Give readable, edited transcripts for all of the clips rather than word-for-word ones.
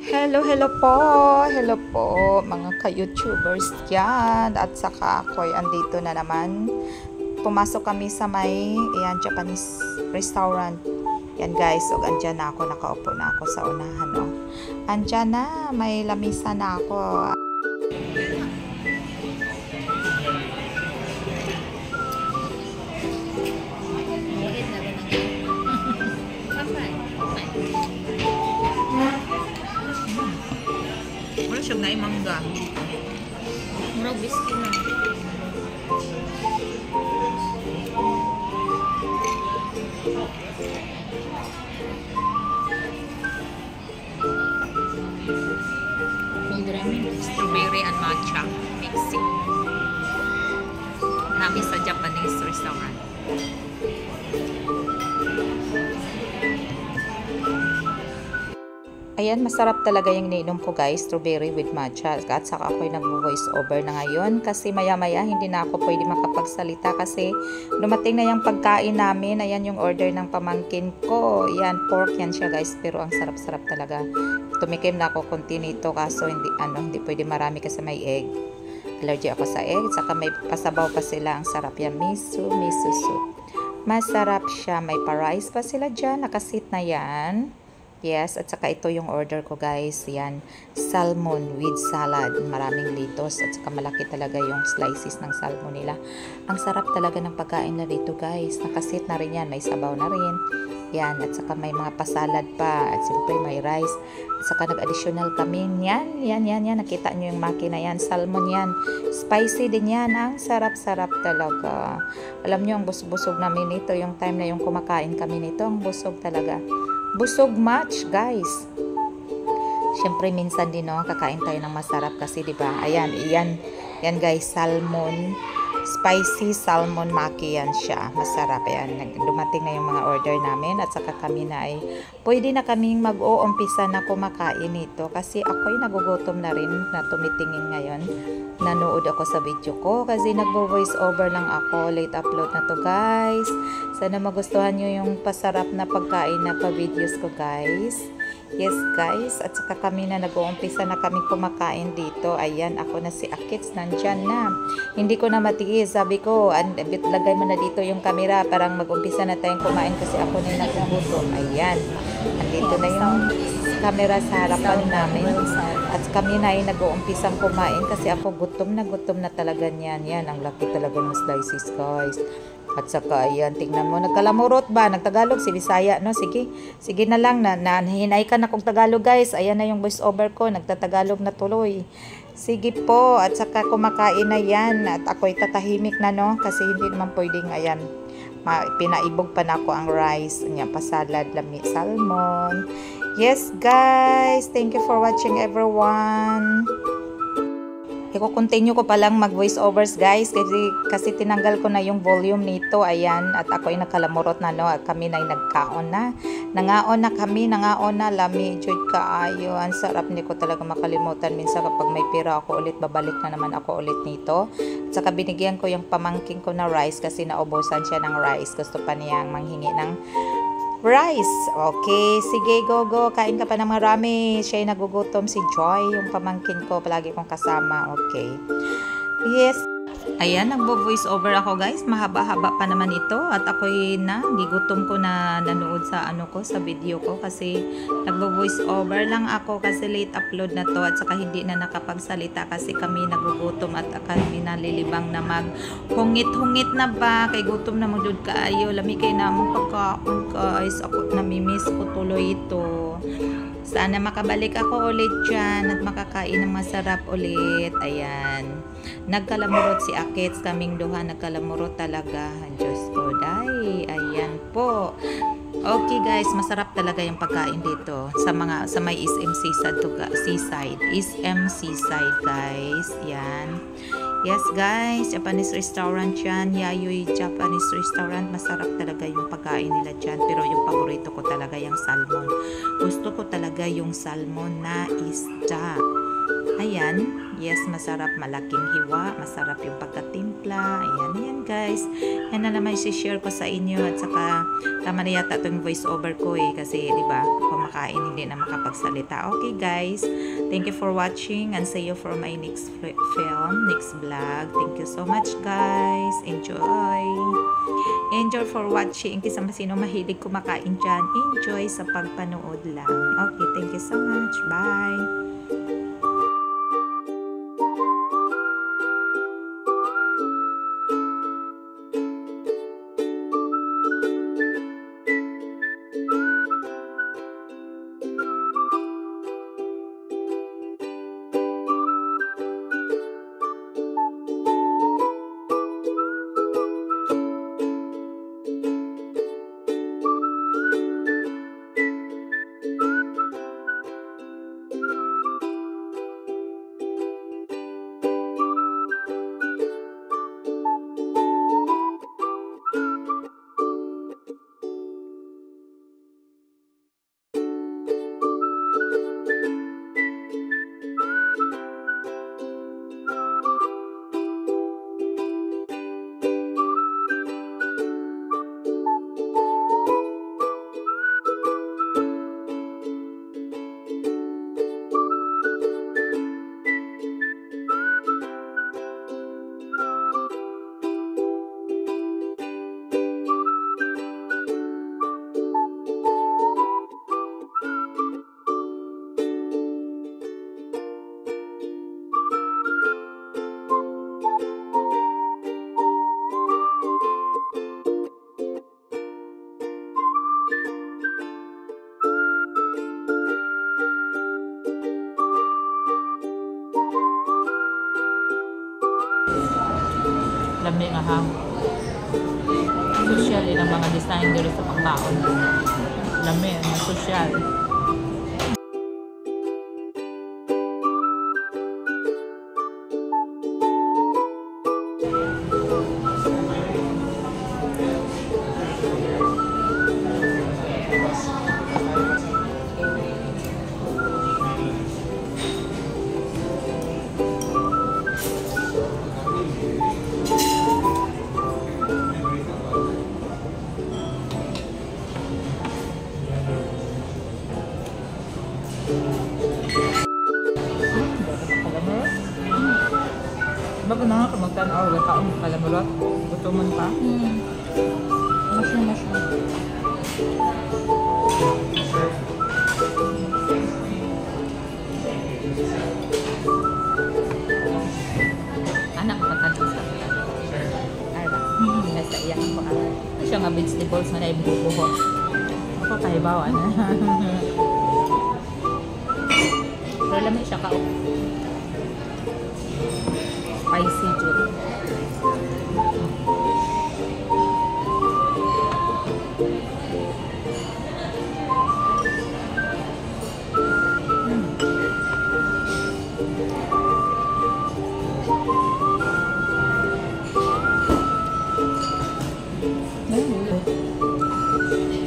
Hello, hello po, mga ka-YouTubers dyan. At saka ako ay andito na naman. Pumasok kami sa may, Japanese restaurant. Yan guys, so andyan na ako, nakaupo na ako sa unahan. No? Andyan na, may lamisa na ako. Wala siyang naimangga. Murag whiskey na. Strawberry and matcha mixing. Namin sa Japanese restaurant. Ayan, masarap talaga yung ininom ko guys, strawberry with matcha. At saka ako'y nag-voice over na ngayon kasi maya-maya hindi na ako pwede makapagsalita kasi dumating na yung pagkain namin. Ayan yung order ng pamangkin ko. Ayan, pork yan siya guys, pero ang sarap-sarap talaga. Tumikim na ako konti nito kaso hindi pwede marami kasi may egg. Allergy ako sa egg, saka may pasabaw pa sila. Ang sarap yan, miso soup. Masarap siya, may pa-rice pa sila dyan, nakasit na yan. Yes, at saka ito yung order ko guys. Yan, salmon with salad. Maraming litos at saka malaki talaga yung slices ng salmon nila. Ang sarap talaga ng pagkain na dito guys. Nakasit na rin yan, may sabaw na rin. Yan, at saka may mga pasalad pa. At siyempre may rice. At saka nag-additional kami. Yan. Nakita nyo yung makina yan. Salmon yan. Spicy din yan. Ang sarap-sarap talaga. Alam nyo, ang busog-busog namin nito. Yung time na yung kumakain kami nito, ang busog talaga. Busog match, guys. Siyempre, minsan din, no, kakain tayo ng masarap kasi, di ba? Ayan, yan guys, salmon. Spicy salmon maki yan siya. Masarap. Ayan, dumating na yung mga order namin at saka kami na ay pwede na kaming mag-uumpisa na kumakain ito kasi ako'y nagugutom na rin na tumitingin ngayon. Nanood ako sa video ko kasi nagvo-voice over lang ako. Late upload na to guys. Sana magustuhan nyo yung pasarap na pagkain na pa-videos ko guys. Yes guys, at saka kami na nag-uumpisa na kami kumakain dito. Ayan, ako na si Akits, nandyan na. Hindi ko na matiis, sabi ko, lagay mo na dito yung camera, parang mag-umpisa na tayong kumain kasi ako na yung nagugutom. Ayan, andito na yung camera sa harapan namin. At kami na ay nag-uumpisang kumain kasi ako gutom na talaga niyan. Yan, ang laki talaga ng slices guys. At saka, ayan, tingnan mo, nagkalamurot ba? Nagtagalog, si Bisaya, no? Sige na lang, nahinay ka na kung Tagalog, guys. Ayan na yung voice over ko, nagtatagalog na tuloy. Sige po, at saka kumakain na yan. At ako'y tatahimik na, no? Kasi hindi naman pwedeng, ayan, pinaibog pa na ako ang rice. Ayan, pasalad, lami, salmon. Yes, guys, thank you for watching, everyone. I-continue ko palang mag-voice overs guys kasi tinanggal ko na yung volume nito. Ayan, at ako ay nakalamurot na, no, at kami na ay nagkaon na. Nangaon na, lami, joy kaayo. Ang sarap ni ko talaga makalimutan. Minsan kapag may pera ako ulit, babalik na naman ako ulit nito. At saka binigyan ko yung pamangking ko na rice kasi naubusan siya ng rice. Gusto pa niyang manghingi ng rice. Okay, sige, go. Kain ka pa ng marami. Siya ay nagugutom, si Joy, yung pamangkin ko. Palagi kong kasama. Okay. Yes. Ayan, nagbo-voice over ako guys. Mahaba-haba pa naman ito. At ako'y gigutom ko na nanood sa sa video ko. Kasi nagbo-voice over lang ako kasi late upload na to. At saka hindi na nakapagsalita kasi kami nagugutom at kami nalilibang na hungit na ba. Kay gutom na magdud kaayo. Lami kay namang pagkaon guys. Ako namimiss ko tuloy ito. Sana makabalik ako ulit dyan at makakain ng masarap ulit. Ayan. Nagkalamurot si Akits, kaming duha nagkalamurot talaga. Diyos ko, day. Ayan po. Okay guys, masarap talaga yung pagkain dito sa may SM Seaside. SM Seaside guys. Yan. Yes guys, Japanese restaurant yan. Yayoi Japanese restaurant. Masarap talaga yung pagkain nila dyan. Pero yung paborito ko talaga yung salmon. Gusto ko talaga yung salmon na isda. Ayan, yes, masarap, malaking hiwa, masarap yung pagkatimpla. Ayan, ayan guys. Yan na naman i-share ko sa inyo at saka tama na yata itong voice over ko kasi di ba kumakain hindi na makapagsalita. Okay guys, thank you for watching and see you for my next film, next vlog. Thank you so much guys. Enjoy. Enjoy for watching. Kisa sino mahilig kumakain dyan, enjoy sa pagpanood lang. Okay, thank you so much. Bye. Lami nga ha. Social ang mga design dito sa pangkaon. Lami, mga social. Bago na nga magtanaw, wala ang kalamulot. Gusto mo pa? Masya. Anak ko patagos sa Arba. Nasa iyak ko. Siya nga vegetables na ibubuho. Ako kahibawan. Pero lamig siya ka. Spicy jud.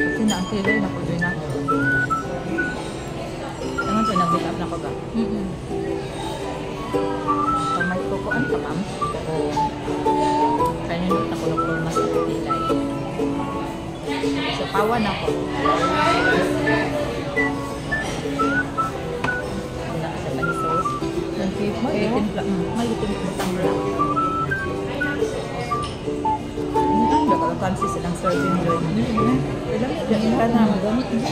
Kasi na-antila na ko doon na. Naman siya nag-make up na ko ba? May kukuan pa ma'am. Kaya nyo nakulong mas pilay. So, pawan ako. Wala ka sa panisos. Malitin po tangla. Ang nakakansi silang serving doon. Ilang ka na. Gamit mo.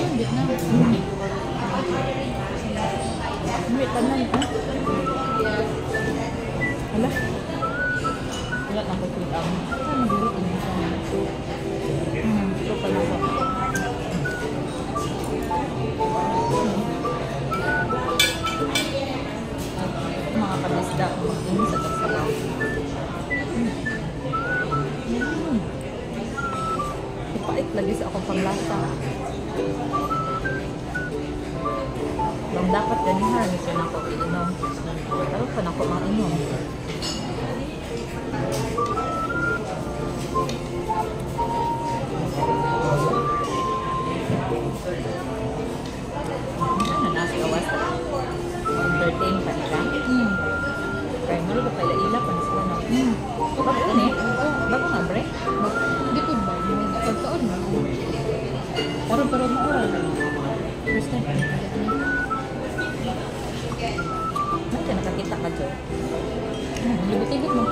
Gamit ka na. Wala. Wala na ko tulang. Saan nagulot mo sa mga ito? Ito pala ba? Mga palisda ko mag-ini sa tagsabaw. Ipait lagi sa akong panglasa. Lang dapat ganihan. Ito na ko iinom. Pero pa na ko mainom. Ano na nasa kawas? Entertain pa nila. Pero maural. First time. Bakit nakakita ka dyan? Libot-libot mo.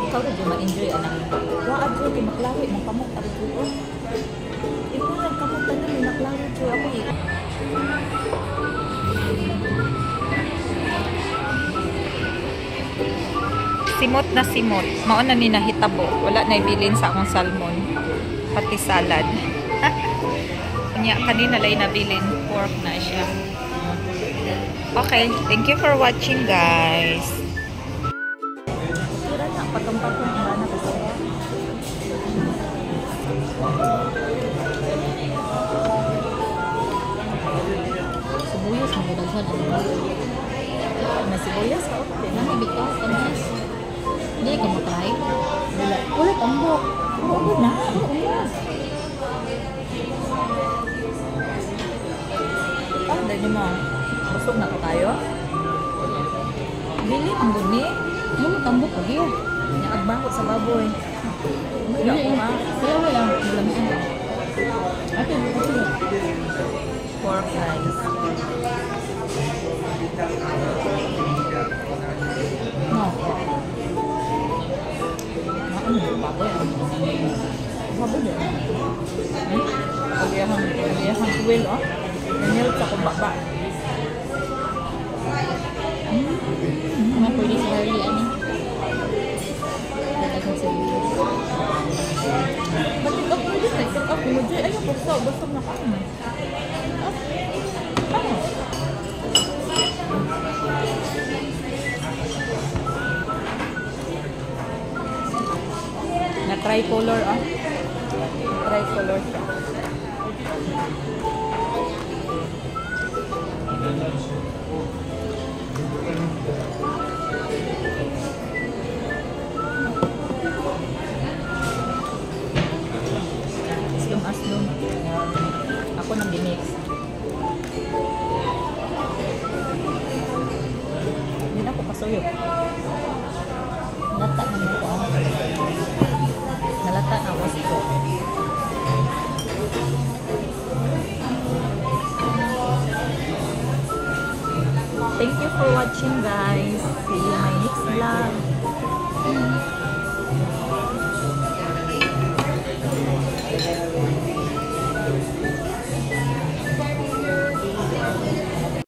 Ikaw na dyan ma-enjoy anang waad dyan kay maklawi mong kamot at dyan. Ito na kamot na may maklawi dyan ako eh. Simot na simot. Mauna ni nahitabo. Wala na ibilin sa akong salmon. Pati salad. Kanya kanina lang nabilin. Pork na siya. Okay. Thank you for watching, guys. Tira na. Patong-patong ang bana kasi. Sibuyas, ang budaghan. May sibuyas ka. Okay. Nami bitaw, tamis. Hindi ka matry. Wala. Ulit ang buhok. Oo na. Oo na. Ah, dahil mo. Busog na ko tayo. Dili ang guni. Ano tambok ka giya? Nyaagbaho sa baboy. Wala ko ha. Kaya wala. Malamian ka. Ate, bukas sila. Pork rice. No. Ano? Baboy. Baboy din. Pagiyahang kuwil, oh. Nanyal sa kumbaba. Mga pwede sa early, ano? Dadagan sa biyos. Ba't ikaw pwede na? Ikaw mo dyan. Ayaw, busog na ka. Ano? Na tricolor, ah.